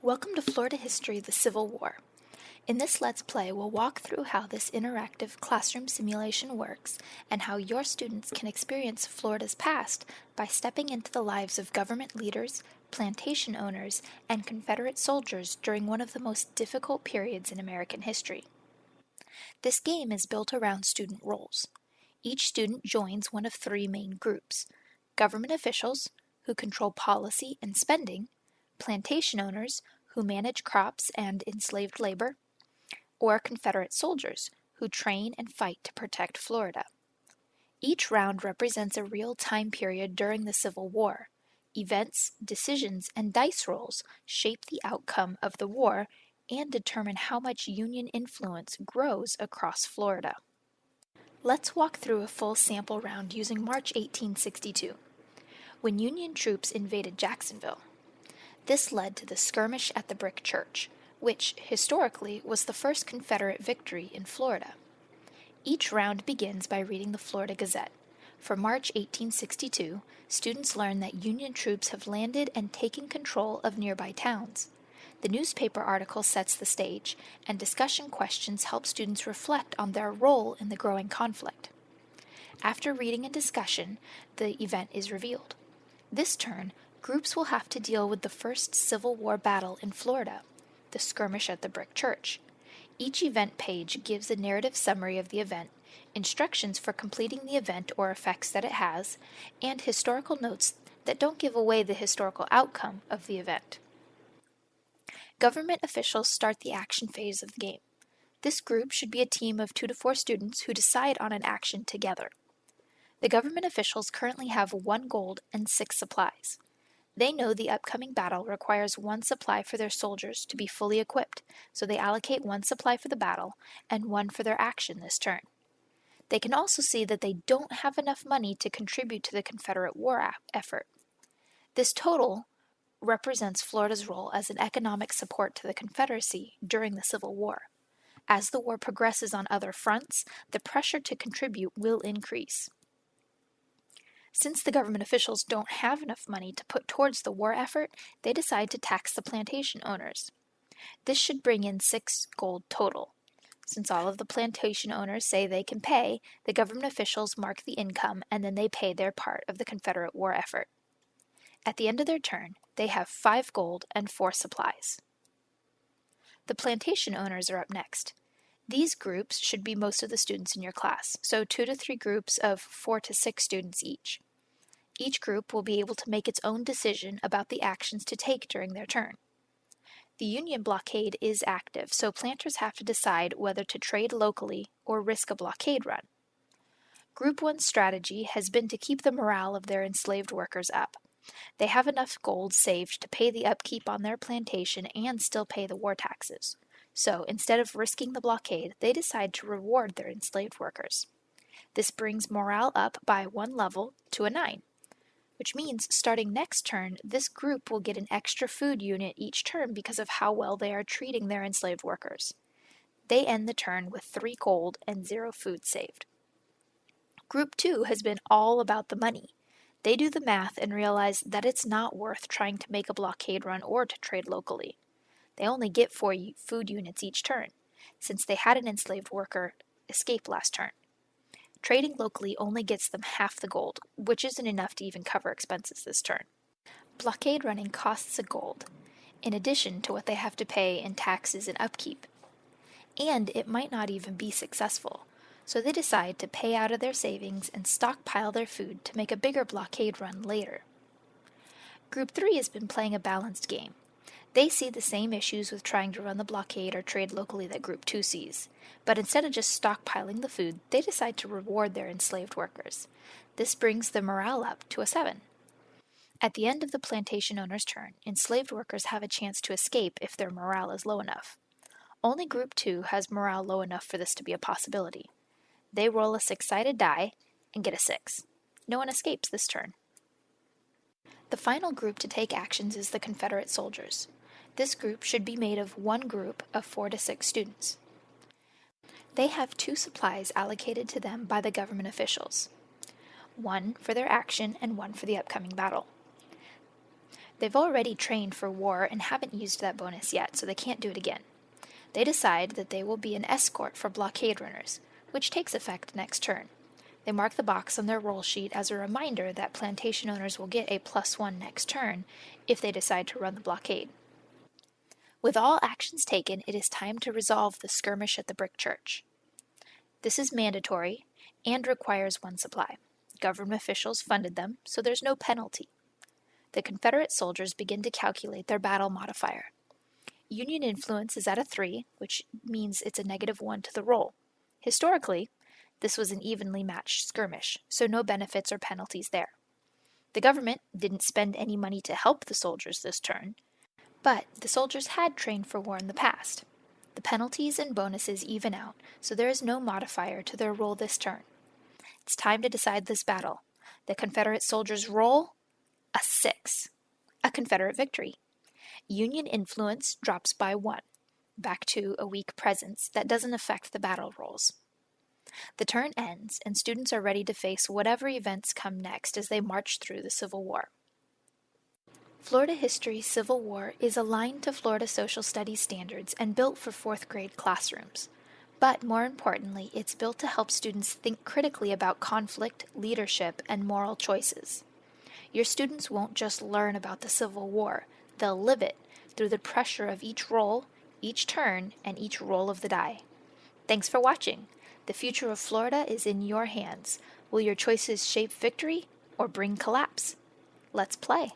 Welcome to Florida History, the Civil War. In this Let's Play, we'll walk through how this interactive classroom simulation works and how your students can experience Florida's past by stepping into the lives of government leaders, plantation owners, and Confederate soldiers during one of the most difficult periods in American history. This game is built around student roles. Each student joins one of three main groups: government officials, who control policy and spending; plantation owners, who manage crops and enslaved labor; or Confederate soldiers, who train and fight to protect Florida. Each round represents a real time period during the Civil War. Events, decisions, and dice rolls shape the outcome of the war and determine how much Union influence grows across Florida. Let's walk through a full sample round using March 1862, when Union troops invaded Jacksonville. This led to the Skirmish at the Brick Church, which, historically, was the first Confederate victory in Florida. Each round begins by reading the Florida Gazette. For March 1862, students learn that Union troops have landed and taken control of nearby towns. The newspaper article sets the stage, and discussion questions help students reflect on their role in the growing conflict. After reading and discussion, the event is revealed. This turn, groups will have to deal with the first Civil War battle in Florida, the Skirmish at the Brick Church. Each event page gives a narrative summary of the event, instructions for completing the event or effects that it has, and historical notes that don't give away the historical outcome of the event. Government officials start the action phase of the game. This group should be a team of 2 to 4 students who decide on an action together. The government officials currently have 1 gold and 6 supplies. They know the upcoming battle requires 1 supply for their soldiers to be fully equipped, so they allocate 1 supply for the battle and 1 for their action this turn. They can also see that they don't have enough money to contribute to the Confederate war effort. This total represents Florida's role as an economic support to the Confederacy during the Civil War. As the war progresses on other fronts, the pressure to contribute will increase. Since the government officials don't have enough money to put towards the war effort, they decide to tax the plantation owners. This should bring in 6 gold total. Since all of the plantation owners say they can pay, the government officials mark the income and then they pay their part of the Confederate war effort. At the end of their turn, they have 5 gold and 4 supplies. The plantation owners are up next. These groups should be most of the students in your class, so 2 to 3 groups of 4 to 6 students each. Each group will be able to make its own decision about the actions to take during their turn. The Union blockade is active, so planters have to decide whether to trade locally or risk a blockade run. Group 1's strategy has been to keep the morale of their enslaved workers up. They have enough gold saved to pay the upkeep on their plantation and still pay the war taxes. So, instead of risking the blockade, they decide to reward their enslaved workers. This brings morale up by 1 level to a 9, which means starting next turn, this group will get an extra food unit each turn because of how well they are treating their enslaved workers. They end the turn with 3 gold and 0 food saved. Group 2 has been all about the money. They do the math and realize that it's not worth trying to make a blockade run or to trade locally. They only get 4 food units each turn, since they had an enslaved worker escape last turn. Trading locally only gets them half the gold, which isn't enough to even cover expenses this turn. Blockade running costs a gold, in addition to what they have to pay in taxes and upkeep. And it might not even be successful, so they decide to pay out of their savings and stockpile their food to make a bigger blockade run later. Group 3 has been playing a balanced game. They see the same issues with trying to run the blockade or trade locally that Group 2 sees, but instead of just stockpiling the food, they decide to reward their enslaved workers. This brings the morale up to a 7. At the end of the plantation owner's turn, enslaved workers have a chance to escape if their morale is low enough. Only Group 2 has morale low enough for this to be a possibility. They roll a 6-sided die and get a 6. No one escapes this turn. The final group to take actions is the Confederate Soldiers. This group should be made of 1 group of 4 to 6 students. They have 2 supplies allocated to them by the government officials, 1 for their action and 1 for the upcoming battle. They've already trained for war and haven't used that bonus yet, so they can't do it again. They decide that they will be an escort for blockade runners, which takes effect next turn. They mark the box on their roll sheet as a reminder that plantation owners will get a +1 next turn if they decide to run the blockade. With all actions taken, it is time to resolve the skirmish at the brick church. This is mandatory and requires 1 supply. Government officials funded them, so there's no penalty. The Confederate soldiers begin to calculate their battle modifier. Union influence is at a 3, which means it's a -1 to the roll. Historically, this was an evenly matched skirmish, so no benefits or penalties there. The government didn't spend any money to help the soldiers this turn, but the soldiers had trained for war in the past. The penalties and bonuses even out, so there is no modifier to their roll this turn. It's time to decide this battle. The Confederate soldiers roll a 6, a Confederate victory. Union influence drops by 1, back to a weak presence that doesn't affect the battle rolls. The turn ends, and students are ready to face whatever events come next as they march through the Civil War. Florida History Civil War is aligned to Florida Social Studies standards and built for 4th grade classrooms. But more importantly, it's built to help students think critically about conflict, leadership, and moral choices. Your students won't just learn about the Civil War, they'll live it through the pressure of each roll, each turn, and each roll of the die. Thanks for watching. The future of Florida is in your hands. Will your choices shape victory or bring collapse? Let's play.